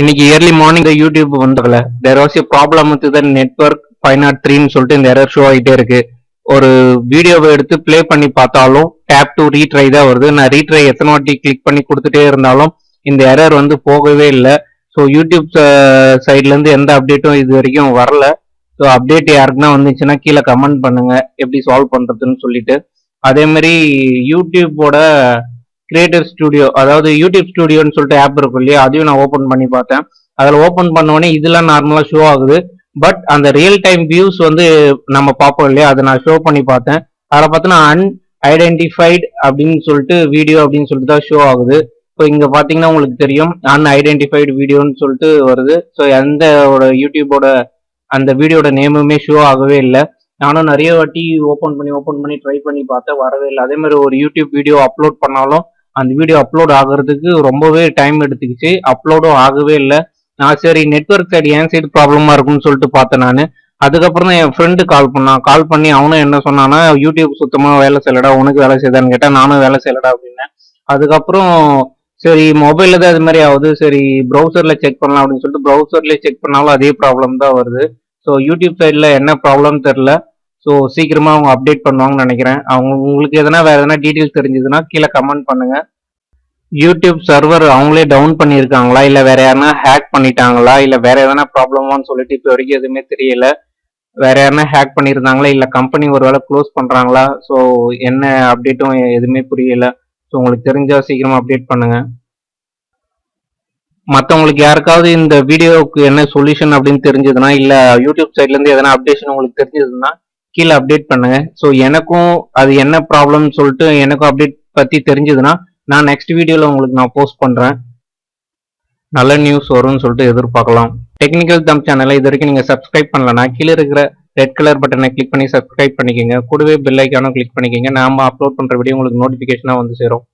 இன்னைக்கு early morning YouTube வந்ததுல there was a problem with the network 503 சொல்லிட்டு இந்த எரர் ஷோ ஆகிட்டே இருக்கு. ஒரு வீடியோவை எடுத்து ப்ளே பண்ணி பார்த்தாலும் டேப் டு ரீட்ரை தான் வருது. நான் ரீட்ரை எத்தனை வாட்டி கிளிக் பண்ணி கொடுத்துட்டே இருந்தாலும் இந்த எரர் வந்து போகவே இல்லை. ஸோ யூடியூப் சைட்ல இருந்து எந்த அப்டேட்டும் இது வரைக்கும் வரல. ஸோ அப்டேட் யாருக்குன்னா வந்துச்சுன்னா கீழே கமெண்ட் பண்ணுங்க எப்படி சால்வ் பண்றதுன்னு சொல்லிட்டு. அதே மாதிரி யூடியூபோட கிரியேட்டர் ஸ்டுடியோ, அதாவது யூடியூப் ஸ்டுடியோன்னு சொல்லிட்டு ஆப் இருக்கும் இல்லையா, அதையும் நான் ஓப்பன் பண்ணி பார்த்தேன். அதில் ஓப்பன் பண்ணோடனே இதெல்லாம் நார்மலாக ஷோ ஆகுது. பட் அந்த ரியல் டைம் வியூஸ் வந்து நம்ம பார்ப்போம் இல்லையா, அதை நான் ஷோ பண்ணி பார்த்தேன். அதில் பார்த்தோன்னா அன்ஐடென்டிஃபைடு அப்படின்னு சொல்லிட்டு வீடியோ அப்படின்னு சொல்லிட்டு தான் ஷோ ஆகுது. ஸோ இங்கே பார்த்தீங்கன்னா உங்களுக்கு தெரியும் அன்ஐடென்டிஃபைடு வீடியோன்னு சொல்லிட்டு வருது. ஸோ எந்த யூடியூபோட அந்த வீடியோட நேமுமே ஷோ ஆகவே இல்லை. நானும் நிறைய வாட்டி ஓப்பன் பண்ணி ட்ரை பண்ணி பார்த்தேன், வரவே இல்லை. அதே மாதிரி ஒரு யூடியூப் வீடியோ அப்லோட் பண்ணாலும் அந்த வீடியோ அப்லோட் ஆகுறதுக்கு ரொம்பவே டைம் எடுத்துக்கிச்சு, அப்லோடும் ஆகவே இல்லை. நான் சரி நெட்வொர்க் சைடு என் சைடு ப்ராப்ளமா இருக்குன்னு சொல்லிட்டு பார்த்தேன் நான். அதுக்கப்புறம் தான் என் ஃப்ரெண்டு கால் பண்ணி அவனும் என்ன சொன்னான்னா, யூடியூப் சுத்தமாக வேலை செய்யலடா, உனக்கு வேலை செய்தான்னு கேட்டால் நானும் வேலை செய்யலடா அப்படின்னேன். அதுக்கப்புறம் சரி மொபைலில் தான் அது மாதிரி ஆகுது, சரி ப்ரௌசரில் செக் பண்ணலாம் அப்படின்னு சொல்லிட்டு ப்ரௌசர்லேயே செக் பண்ணாலும் அதே ப்ராப்ளம் தான் வருது. ஸோ யூடியூப் சைடில் என்ன ப்ராப்ளம் தெரில. ஸோ சீக்கிரமாக அவங்க அப்டேட் பண்ணுவாங்கன்னு நினைக்கிறேன். உங்களுக்கு எதனா வேறு எதனா டீட்டெயில்ஸ் தெரிஞ்சதுன்னா கீழே கமெண்ட் பண்ணுங்கள். யூடியூப் சர்வர் அவங்களே டவுன் பண்ணியிருக்காங்களா, இல்லை வேற யாருன்னா ஹேக் பண்ணிட்டாங்களா, இல்லை வேற எதனா ப்ராப்ளமான்னு சொல்லிட்டு இப்போ வரைக்கும் எதுவுமே தெரியல. வேற யாருன்னா ஹேக் பண்ணியிருந்தாங்களா, இல்லை கம்பெனி ஒரு வேளை க்ளோஸ் பண்ணுறாங்களா, ஸோ என்ன அப்டேட்டும் எதுவுமே புரியல. ஸோ உங்களுக்கு தெரிஞ்சால் சீக்கிரமாக அப்டேட் பண்ணுங்க. மற்றவங்களுக்கு யாருக்காவது இந்த வீடியோவுக்கு என்ன சொல்யூஷன் அப்படின்னு தெரிஞ்சதுன்னா, இல்லை யூடியூப் சைட்லேருந்து எதனா அப்டேஷன் உங்களுக்கு தெரிஞ்சதுன்னா கீழே அப்டேட் பண்ணுங்க. ஸோ எனக்கும் அது என்ன ப்ராப்ளம்னு சொல்லிட்டு எனக்கும் அப்டேட் பற்றி தெரிஞ்சதுன்னா நான் நெக்ஸ்ட் வீடியோவில் உங்களுக்கு நான் போஸ்ட் பண்ணுறேன். நல்ல நியூஸ் வரும்னு சொல்லிட்டு எதிர்பார்க்கலாம். டெக்னிக்கல் தம் சேனலை இது வரைக்கும் நீங்கள் சப்ஸ்கிரைப் பண்ணலன்னா கீழே இருக்கிற ரெட் கலர் பட்டனை கிளிக் பண்ணி சப்ஸ்கிரைப் பண்ணிக்கோங்க. கூடவே பெல் ஐக்கானும் கிளிக் பண்ணிக்கோங்க. நாம அப்லோட் பண்ணுற வீடியோ உங்களுக்கு நோட்டிஃபிகேஷனாக வந்து சேரும்.